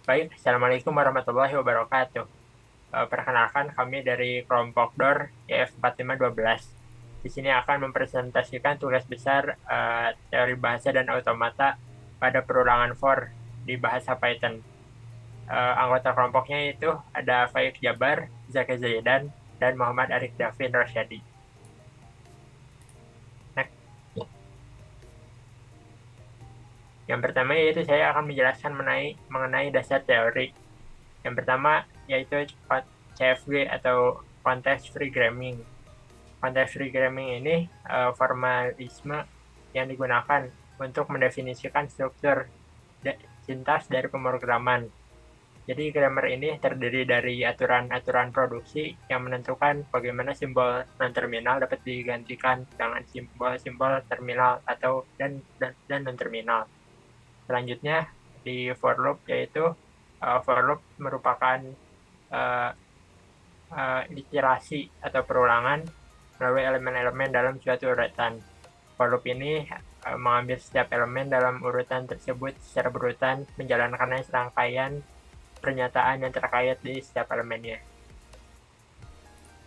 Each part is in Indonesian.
Baik, Assalamualaikum warahmatullahi wabarakatuh. Perkenalkan kami dari kelompok DOR YF4512. Di sini akan mempresentasikan tugas besar teori bahasa dan automata pada perulangan for di bahasa Python. Anggota kelompoknya itu ada Faik Jabar, Zaki Zaidan, dan Muhammad Arif Davin Rosyadi. Next. Yang pertama yaitu saya akan menjelaskan mengenai dasar teori. Yang pertama yaitu CFG atau Context Free Gramming. Context Free Gramming ini formalisme yang digunakan untuk mendefinisikan struktur sintas dari pemrograman. Jadi grammar ini terdiri dari aturan-aturan produksi yang menentukan bagaimana simbol non-terminal dapat digantikan dengan simbol-simbol terminal atau dan non-terminal. Selanjutnya di for loop yaitu for loop merupakan uh, iterasi atau perulangan melalui elemen-elemen dalam suatu urutan. For loop ini mengambil setiap elemen dalam urutan tersebut secara berurutan, menjalankannya serangkaian pernyataan yang terkait di setiap elemennya.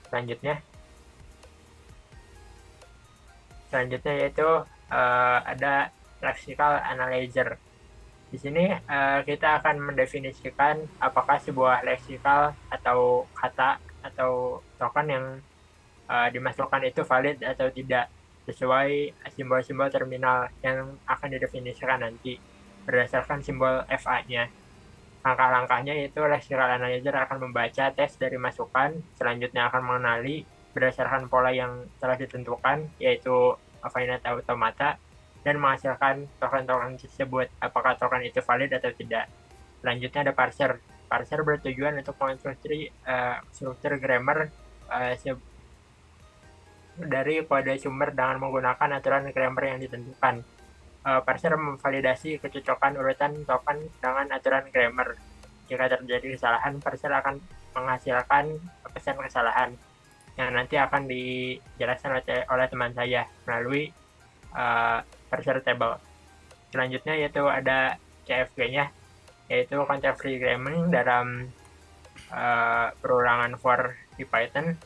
Selanjutnya yaitu ada lexical analyzer. Di sini kita akan mendefinisikan apakah sebuah leksikal atau kata atau token yang dimasukkan itu valid atau tidak sesuai simbol-simbol terminal yang akan didefinisikan nanti berdasarkan simbol FA-nya. Langkah-langkahnya yaitu lexical analyzer akan membaca teks dari masukan, selanjutnya akan mengenali berdasarkan pola yang telah ditentukan, yaitu finite automata, dan menghasilkan token-token tersebut, apakah token itu valid atau tidak. Selanjutnya ada parser. Parser bertujuan untuk mengonstruksi struktur grammar dari kode sumber dengan menggunakan aturan grammar yang ditentukan. Parser memvalidasi kecocokan urutan token dengan aturan grammar. Jika terjadi kesalahan, parser akan menghasilkan pesan kesalahan yang nanti akan dijelaskan oleh teman saya melalui parser table. Selanjutnya yaitu ada CFG-nya, yaitu Context Free Gramming dalam perulangan for di Python.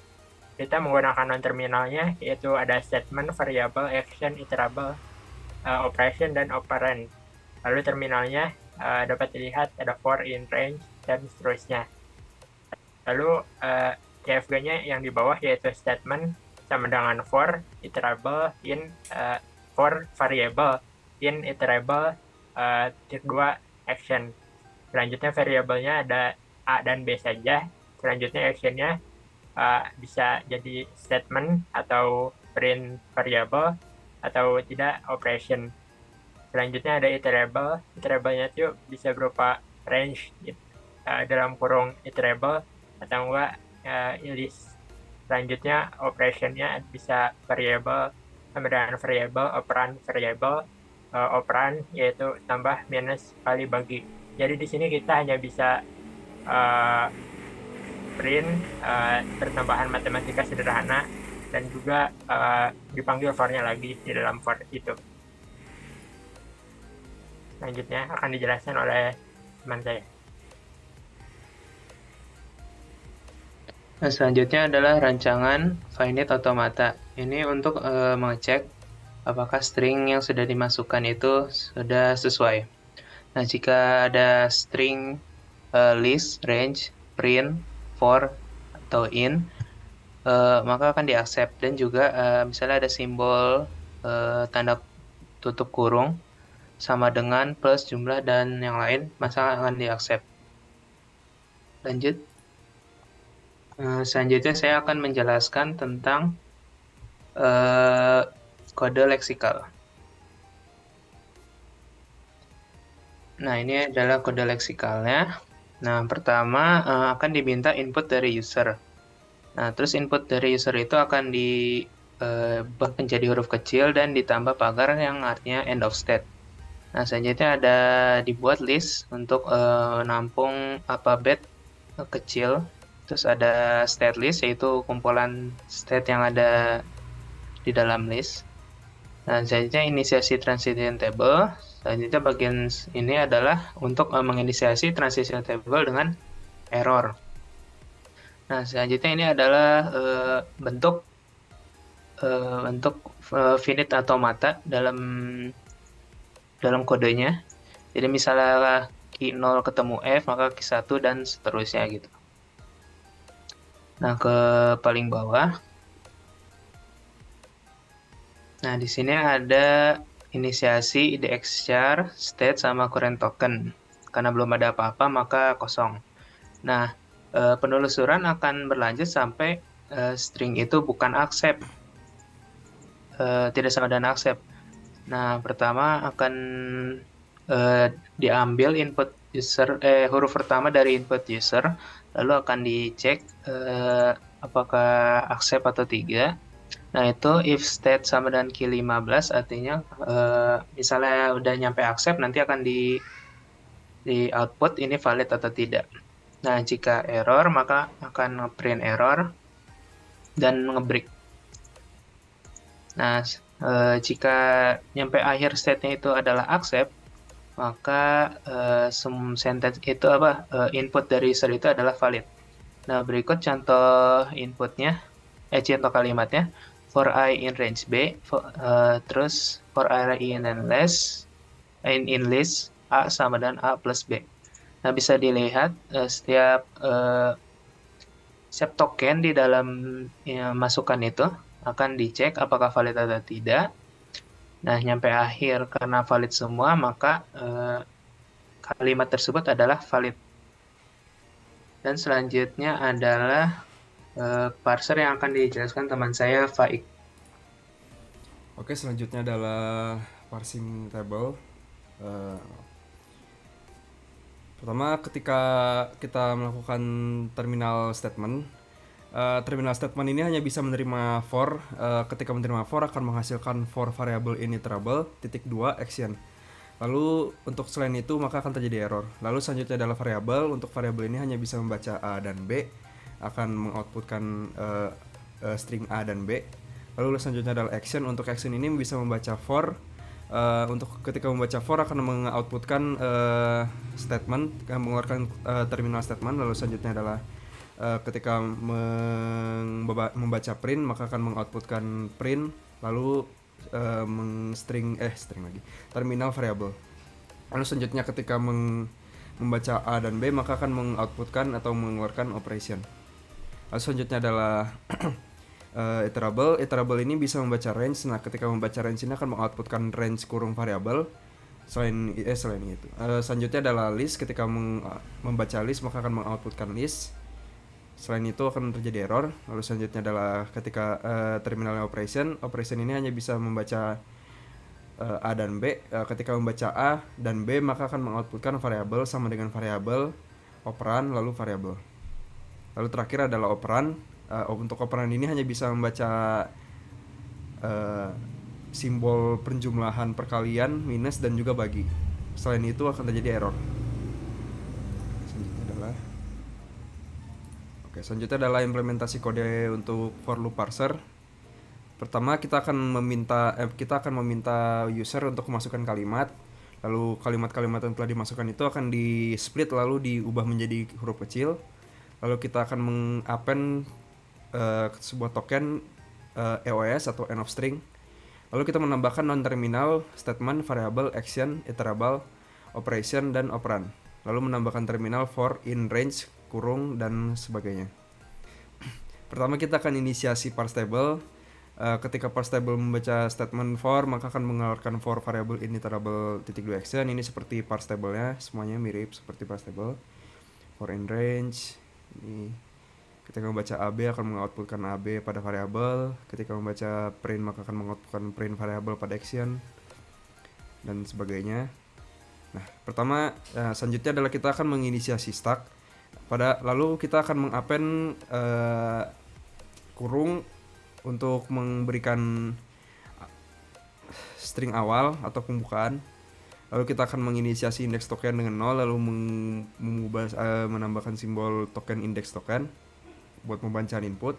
Kita menggunakan non-terminalnya, yaitu ada statement, variable, action, iterable, operation, dan operand. Lalu terminalnya dapat dilihat ada for, in, range, dan seterusnya. Lalu CFG-nya yang di bawah yaitu statement sama dengan for, iterable, in, for, variable, in, iterable, titik 2, action. Selanjutnya variabelnya ada A dan B saja. Selanjutnya actionnya bisa jadi statement atau print variable atau tidak operation. Selanjutnya ada iterable. Iterable-nya itu bisa berupa range dalam kurung iterable atau enggak list. Selanjutnya operation-nya bisa variable sama dengan variable, operand variable, operand yaitu tambah minus kali bagi. Jadi di sini kita hanya bisa print pertambahan matematika sederhana dan juga dipanggil for-nya lagi di dalam for itu. Selanjutnya akan dijelaskan oleh teman saya. Nah, selanjutnya adalah rancangan finite automata. Ini untuk mengecek apakah string yang sudah dimasukkan itu sudah sesuai. Nah, jika ada string list, range, print, for, atau in, maka akan di-accept. Dan juga misalnya ada simbol tanda tutup kurung sama dengan plus jumlah dan yang lain, maka akan di-accept. Lanjut. Selanjutnya saya akan menjelaskan tentang kode leksikal. Nah, ini adalah kode leksikalnya. Nah, pertama akan diminta input dari user. Nah, terus input dari user itu akan diubah menjadi huruf kecil dan ditambah pagar yang artinya end of state. Nah, selanjutnya ada dibuat list untuk nampung alfabet kecil. Terus ada state list, yaitu kumpulan state yang ada di dalam list. Nah, selanjutnya inisiasi transition table. Selanjutnya bagian ini adalah untuk menginisiasi transition table dengan error. Nah, selanjutnya ini adalah bentuk finite automata dalam kodenya. Jadi misalnya key 0 ketemu F, maka key 1 dan seterusnya gitu. Nah, ke paling bawah. Nah, di sini ada inisiasi idxchar, state, sama current token. Karena belum ada apa-apa, maka kosong. Nah, penelusuran akan berlanjut sampai string itu bukan accept, tidak sama dengan accept. Nah, pertama akan diambil input user, huruf pertama dari input user, lalu akan dicek apakah accept atau tidak. Nah, itu if state sama dengan key 15, artinya misalnya udah nyampe accept, nanti akan di output ini valid atau tidak. Nah, jika error, maka akan nge-print error dan nge-break. Nah, jika nyampe akhir state-nya itu adalah accept, maka sentence itu input dari user itu adalah valid. Nah, berikut contoh inputnya, contoh kalimatnya. For I in range B, terus for I in list A sama dengan A plus B. Nah, bisa dilihat setiap token di dalam masukan itu akan dicek apakah valid atau tidak. Nah, nyampe akhir karena valid semua, maka kalimat tersebut adalah valid. Dan selanjutnya adalah parser yang akan dijelaskan teman saya, Faik. Oke, selanjutnya adalah parsing table. Eh, Pertama, ketika kita melakukan terminal statement ini hanya bisa menerima for. Ketika menerima for akan menghasilkan for variable initerable titik 2 action. Lalu untuk selain itu maka akan terjadi error. Lalu selanjutnya adalah variabel. Untuk variabel ini hanya bisa membaca A dan B, akan mengoutputkan string A dan B. Lalu selanjutnya adalah action. Untuk action ini bisa membaca for. Untuk ketika membaca for akan mengoutputkan statement, mengeluarkan terminal statement. Lalu selanjutnya adalah ketika membaca print maka akan mengoutputkan print. Lalu terminal variable. Lalu selanjutnya ketika membaca A dan B maka akan mengoutputkan atau mengeluarkan operation. Lalu selanjutnya adalah iterable. Iterable ini bisa membaca range. Nah, ketika membaca range ini akan mengoutputkan range kurung variable. Selain itu, selanjutnya adalah list. Ketika membaca list maka akan mengoutputkan list. Selain itu akan terjadi error. Lalu selanjutnya adalah ketika terminal operation. Operation ini hanya bisa membaca A dan B. Ketika membaca A dan B maka akan mengoutputkan variabel sama dengan variabel, operan, lalu variabel. Lalu terakhir adalah operan. Untuk operan ini hanya bisa membaca simbol penjumlahan, perkalian, minus, dan juga bagi. Selain itu akan terjadi error. Selanjutnya adalah implementasi kode untuk for loop parser. Pertama kita akan meminta user untuk memasukkan kalimat. Lalu kalimat-kalimat yang telah dimasukkan itu akan di split lalu diubah menjadi huruf kecil. Lalu kita akan mengappend sebuah token EOS atau end of string. Lalu kita menambahkan non-terminal, statement, variable, action, iterable, operation, dan operand. Lalu menambahkan terminal for, in, range, kurung, dan sebagainya. Pertama kita akan inisiasi parse table. Ketika parse table membaca statement for, maka akan mengeluarkan for variable in iterable titik 2 action. Ini seperti parse table-nya, semuanya mirip seperti parse table. For in range, ini ketika membaca AB akan mengoutputkan AB pada variabel. Ketika membaca print maka akan mengoutputkan print variabel pada action, dan sebagainya. Nah, pertama selanjutnya adalah kita akan menginisiasi stack. Lalu kita akan mengappend kurung untuk memberikan string awal atau pembukaan. Lalu kita akan menginisiasi index token dengan 0, lalu menambahkan simbol token index token buat pembacaan input.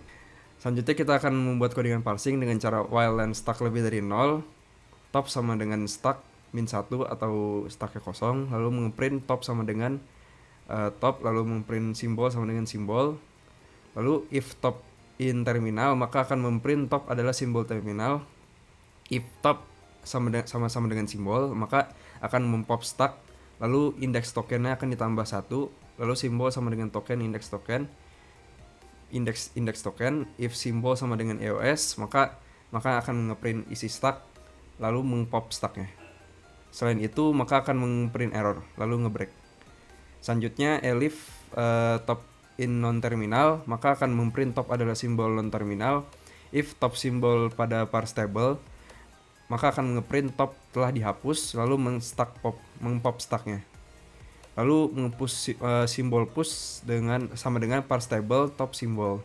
Selanjutnya kita akan membuat codingan parsing dengan cara while and stack lebih dari 0. top sama dengan stack min 1 atau stacknya kosong, lalu ngeprint top sama dengan top, lalu memprint simbol sama dengan simbol. Lalu if top in terminal, maka akan memprint top adalah simbol terminal. If top sama-sama dengan simbol, maka akan mempop stack, lalu indeks tokennya akan ditambah 1, lalu simbol sama dengan token, indeks token, indeks token. If simbol sama dengan EOS, maka akan ngeprint isi stack, lalu mengpop stacknya. Selain itu, maka akan memprint error, lalu ngebreak. Selanjutnya, elif top in non terminal, maka akan memprint top adalah simbol non terminal. If top simbol pada parse table, maka akan ngeprint top telah dihapus, lalu mengpop stacknya. Lalu ngepush simbol push sama dengan parse table top simbol.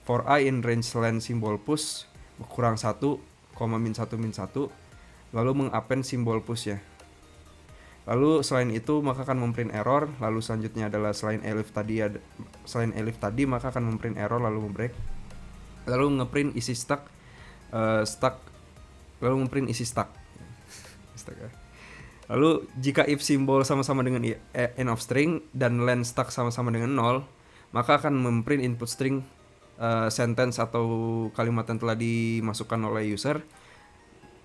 For I in range len simbol push kurang 1, min 1 min 1, lalu mengappend simbol push ya. Lalu selain itu maka akan memprint error. Lalu selanjutnya adalah selain elif tadi maka akan memprint error, lalu ngebreak. Lalu ngeprint isi stack, lalu ngeprint isi stack. Lalu jika if simbol sama-sama dengan end of string dan len stack sama-sama dengan 0, maka akan memprint input string sentence atau kalimat yang telah dimasukkan oleh user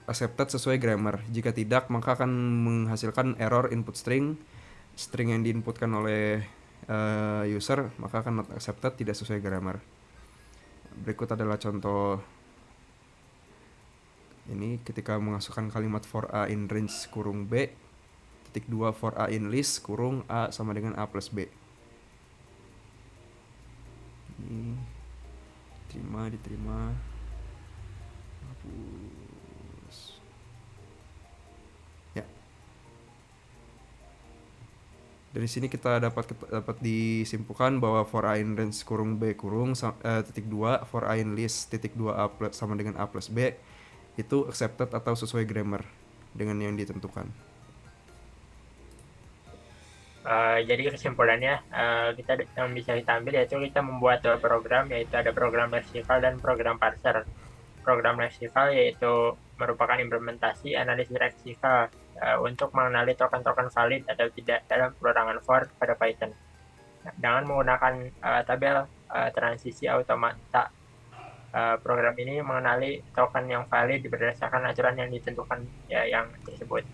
accepted sesuai grammar. Jika tidak, maka akan menghasilkan error input string yang diinputkan oleh user, maka akan not accepted, tidak sesuai grammar. Berikut adalah contoh ini ketika memasukkan kalimat for a in range kurung b titik 2 for a in list kurung a sama dengan a plus b. Ini diterima hapus ya. Dari sini kita dapat disimpulkan bahwa for a in range kurung b kurung titik 2 for a in list titik 2 a plus sama dengan a plus b itu accepted atau sesuai grammar dengan yang ditentukan. Jadi kesimpulannya kita yang bisa kita ambil yaitu kita membuat dua program, yaitu ada program lexical dan program parser. Program lexical yaitu merupakan implementasi analisis leksikal untuk mengenali token-token valid atau tidak dalam perorangan for pada Python. Dengan menggunakan tabel transisi automata, program ini mengenali token yang valid berdasarkan aturan yang ditentukan yang tersebut.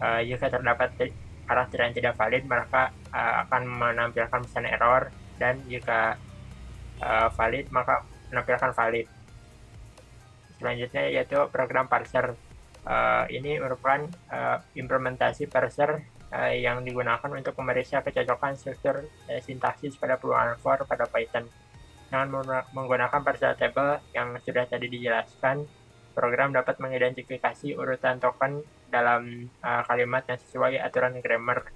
Jika terdapat karakter yang tidak valid, maka akan menampilkan pesan error, dan jika valid maka menampilkan valid. Selanjutnya yaitu program parser. Ini merupakan implementasi parser yang digunakan untuk memeriksa kecocokan struktur sintaksis pada perubahan for pada Python. Dengan menggunakan parser table yang sudah tadi dijelaskan, program dapat mengidentifikasi urutan token dalam kalimat yang sesuai aturan grammar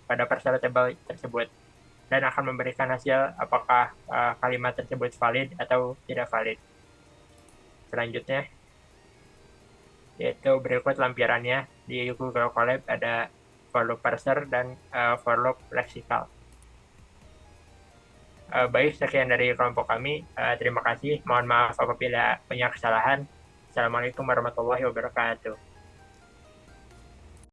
pada parser table tersebut, dan akan memberikan hasil apakah kalimat tersebut valid atau tidak valid. Selanjutnya yaitu berikut lampirannya. Di Google Colab ada for loop parser dan for loop lexical. Baik, sekian dari kelompok kami. Terima kasih. Mohon maaf apabila banyak kesalahan. Assalamualaikum warahmatullahi wabarakatuh.